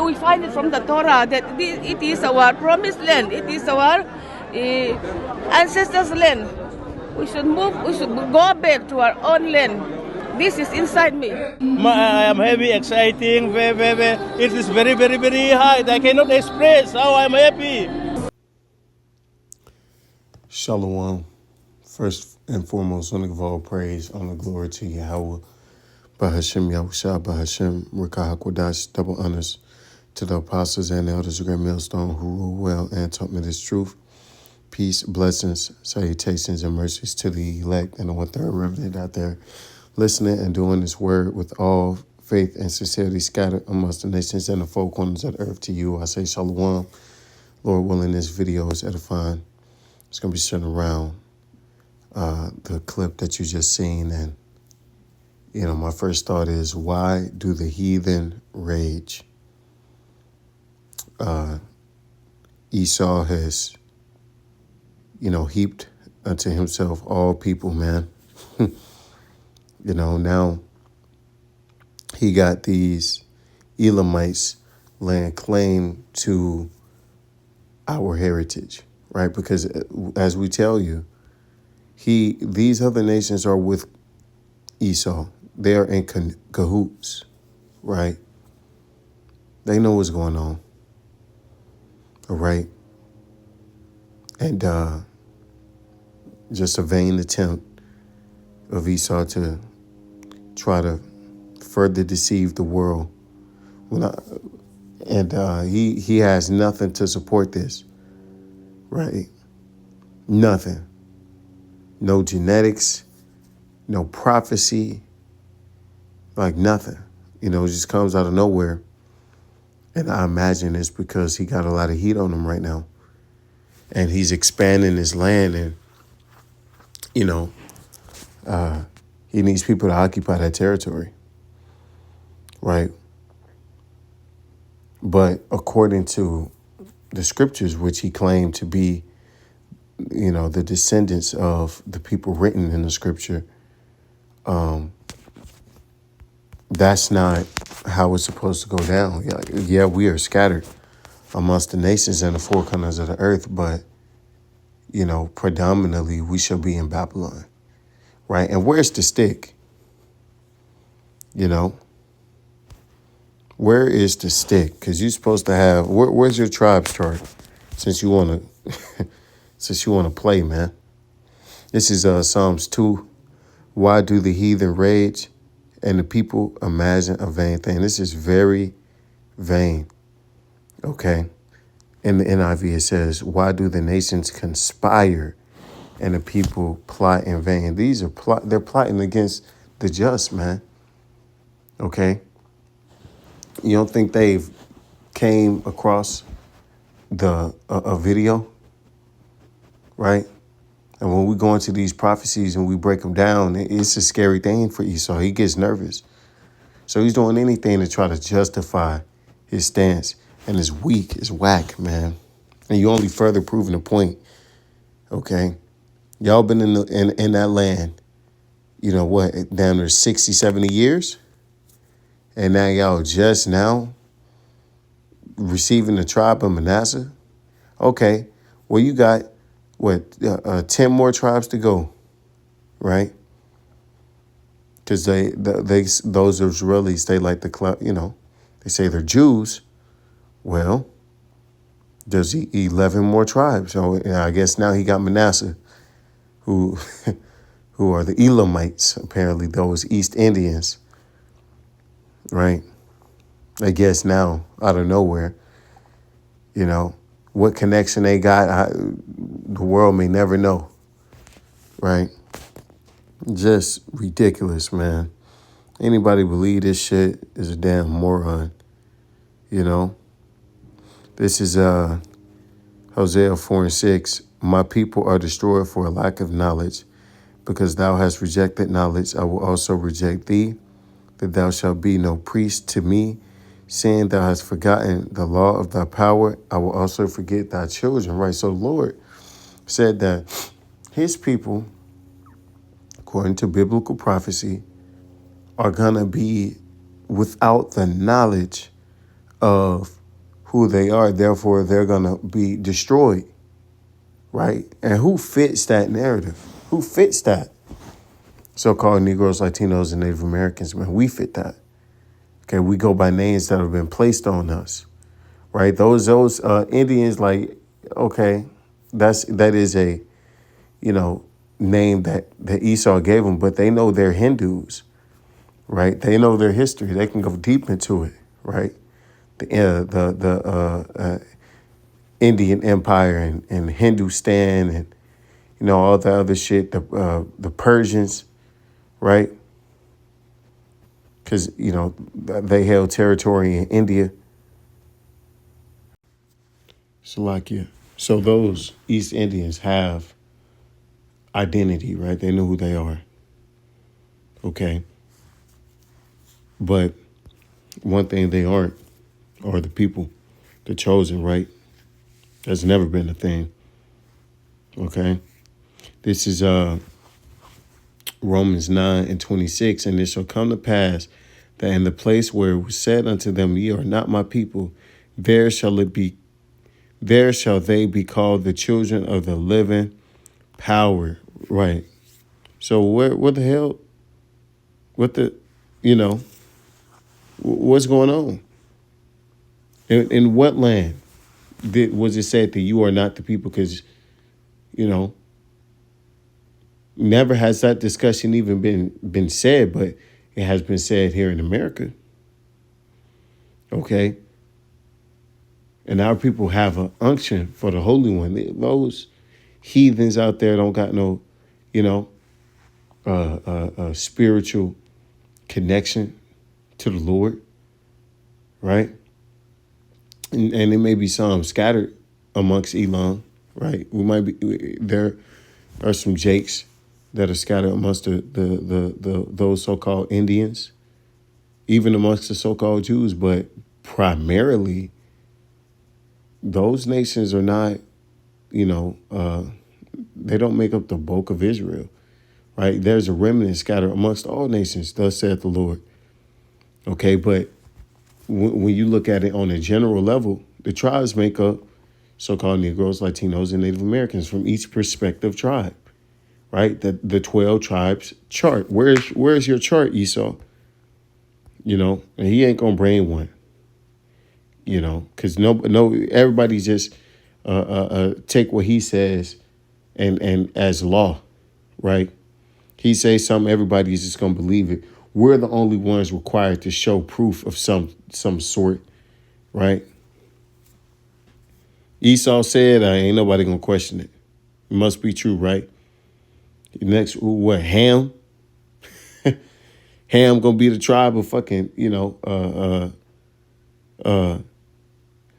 We find it from the Torah that it is our promised land. It is our ancestors' land. We should move. We should go back to our own land. This is inside me. I am happy, exciting, very. It is very high. I cannot express how I'm happy. Shalom. First and foremost, want to give all praise, honor, glory to Yahweh, Bahashem Yahushua, Bahashem Rekah HaKodash, double honors to the apostles and elders of Great Millstone who rule well and taught me this truth. Peace, blessings, salutations, and mercies to the elect and the 1/3 remnant out there listening and doing this word with all faith and sincerity scattered amongst the nations and the four corners of the earth. To you, I say shalom. Lord willing, this video is edifying. It's going to be centered around the clip that you just seen. And, my first thought is, why do the heathen rage? Esau has, heaped unto himself all people, man. Now he got these Elamites laying claim to our heritage, right? Because as we tell you, these other nations are with Esau. They are in cahoots, right? They know what's going on, all right? And just a vain attempt of Esau to try to further deceive the world. He has nothing to support this, right? Nothing. No genetics, no prophecy, like nothing. It just comes out of nowhere. And I imagine it's because he got a lot of heat on him right now. And he's expanding his land, and, he needs people to occupy that territory, right? But according to the scriptures, which he claimed to be, the descendants of the people written in the scripture, that's not how it's supposed to go down. Yeah, we are scattered amongst the nations and the four corners of the earth, but, predominantly we shall be in Babylon, right? And where's the stick? Where is the stick? Because you're supposed to have, where's your tribes chart? Since you want to play, man. This is Psalms 2. Why do the heathen rage and the people imagine a vain thing? This is very vain, okay? In the NIV, it says, why do the nations conspire and the people plot in vain? They're plotting against the just, man, okay? You don't think they've came across a video, right? And when we go into these prophecies and we break them down, it's a scary thing for Esau. He gets nervous. So he's doing anything to try to justify his stance. And it's weak, it's whack, man. And you only further proving the point, okay? Y'all been in that land, down there 60, 70 years? And now y'all just now receiving the tribe of Manasseh? Okay, well, you got, 10 more tribes to go, right? Because those Israelis, they like to, they say they're Jews. Well, there's 11 more tribes. So I guess now he got Manasseh, who are the Elamites, apparently those East Indians, right? I guess now, out of nowhere, what connection they got, the world may never know, right? Just ridiculous, man. Anybody believe this shit is a damn moron, This is Hosea 4:6. My people are destroyed for a lack of knowledge. Because thou hast rejected knowledge, I will also reject thee, that thou shalt be no priest to me. Seeing thou hast forgotten the law of thy power, I will also forget thy children. Right. So Lord said that his people, according to biblical prophecy, are going to be without the knowledge of who they are. Therefore, they're going to be destroyed, right? And who fits that narrative? Who fits that? So-called Negroes, Latinos, and Native Americans, man, we fit that. Okay, we go by names that have been placed on us, right? Those Indians, like, okay, that is a, name that Esau gave them, but they know they're Hindus, right? They know their history. They can go deep into it, right? The Indian Empire and Hindustan and all the other shit. The Persians, right? Because they held territory in India. Slovakia. So those East Indians have identity, right? They know who they are. Okay. But one thing they aren't are the people, the chosen, right? That's never been a thing. Okay. This is Romans 9:26, and it shall come to pass that in the place where it was said unto them, ye are not my people, there shall they be called the children of the living power. Right. So what the hell? What's going on? In what land was it said that you are not the people? Because, never has that discussion even been said, but it has been said here in America. Okay. And our people have an unction for the Holy One. Those heathens out there don't got no, spiritual connection to the Lord, right? And there may be some scattered amongst Elam, right? There are some Jakes that are scattered amongst those so-called Indians, even amongst the so-called Jews, but primarily those nations are not, they don't make up the bulk of Israel, right? There's a remnant scattered amongst all nations, thus saith the Lord. Okay, but when you look at it on a general level, the tribes make up so-called Negroes, Latinos, and Native Americans from each prospective tribe, right? The 12 tribes chart. Where's your chart, Esau? And he ain't gonna bring one. Because everybody just take what he says and as law, right? He says something, everybody's just gonna believe it. We're the only ones required to show proof of some sort, right? Esau said, ain't nobody gonna question it. It must be true, right? Next, what, Ham? Ham gonna be the tribe of fucking,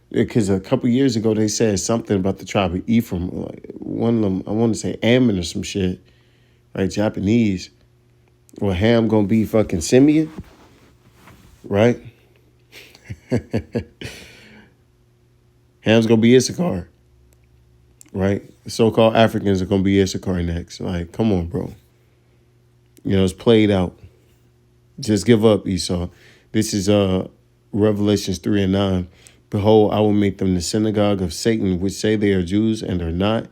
because a couple years ago they said something about the tribe of Ephraim. Like one of them, I want to say Ammon or some shit, right? Japanese. Well, Ham gonna be fucking Simeon, right? Ham's gonna be Issachar, right? The so-called Africans are gonna be Issachar next. Like, come on, bro. It's played out. Just give up, Esau. This is Revelations 3:9. Behold, I will make them the synagogue of Satan, which say they are Jews and are not,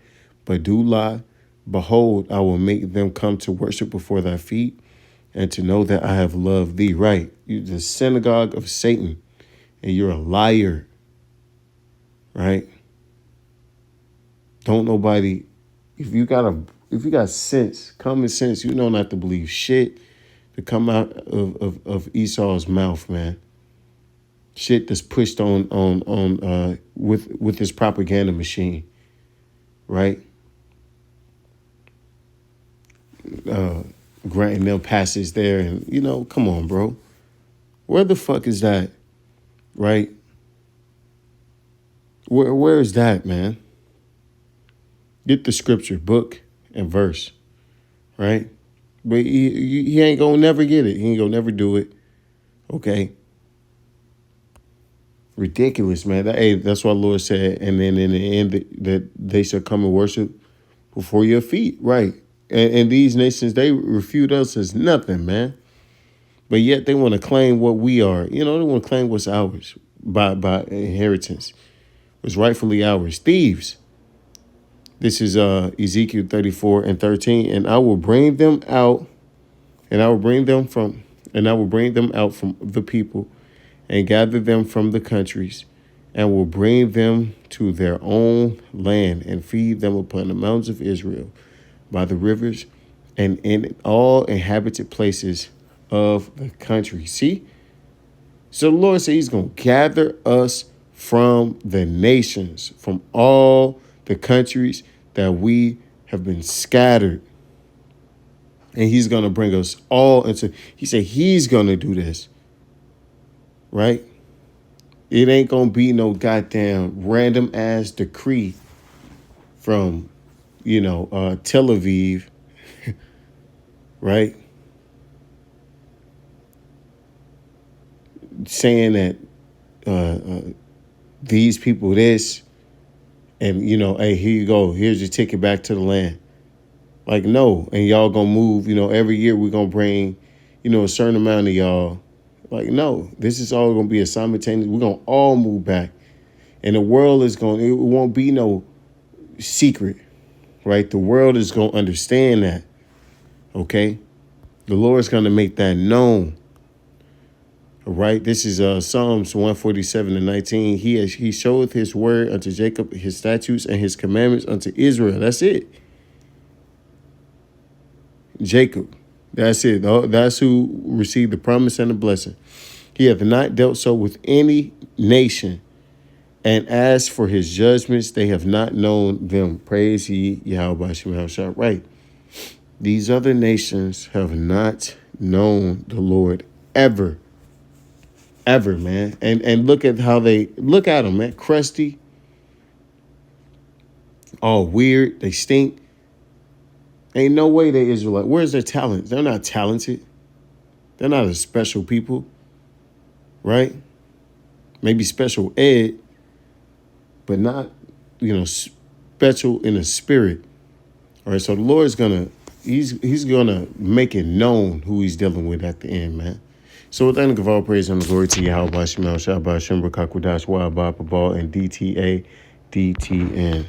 but do lie. Behold, I will make them come to worship before thy feet and to know that I have loved thee. Right. You're the synagogue of Satan and you're a liar. Right. Don't nobody, if you got sense, common sense, you know not to believe shit to come out of Esau's mouth, man. Shit that's pushed on with his propaganda machine, right? Granting them passes there, and come on, bro. Where the fuck is that, right? Where is that, man? Get the scripture, book and verse, right? But he ain't gonna never get it. He ain't gonna never do it. Okay. Ridiculous, man. That's what the Lord said. And then in the end, that they shall come and worship before your feet, right? And these nations, they refute us as nothing, man. But yet they want to claim what we are. You know, they want to claim what's ours by inheritance. What's rightfully ours. Thieves. This is Ezekiel 34:13. And I will bring them out, and I will bring them out from the people, and gather them from the countries, and will bring them to their own land, and feed them upon the mountains of Israel, by the rivers, and in all inhabited places of the country. See? So the Lord said he's going to gather us from the nations, from all the countries that we have been scattered. And he's going to bring us all into, he said he's going to do this, right? It ain't going to be no goddamn random ass decree from, Tel Aviv, right? Saying that these people this, and, hey, here you go. Here's your ticket back to the land. Like, no. And y'all going to move, every year we're going to bring, a certain amount of y'all. Like, no, this is all going to be a simultaneous. We're going to all move back. And the world it won't be no secret, right? The world is going to understand that, okay? The Lord's going to make that known, all right? This is Psalms 147:19. He showeth his word unto Jacob, his statutes and his commandments unto Israel. That's it. Jacob. That's it. That's who received the promise and the blessing. He hath not dealt so with any nation. And as for his judgments, they have not known them. Praise ye Yahweh Shemel. Right. These other nations have not known the Lord ever. Ever, man. And look at how look at them, man. Crusty. All weird. They stink. Ain't no way they Israelite. Where's their talent? They're not talented. They're not a special people, right? Maybe special ed, but not, special in the spirit. All right, so the Lord's he's gonna make it known who he's dealing with at the end, man. So with that, I give all praise and glory to Yahweh, Shemel, Shabbat, Shem, B'Kakwadash, Wa'abah, Babal, and DTA, DTN.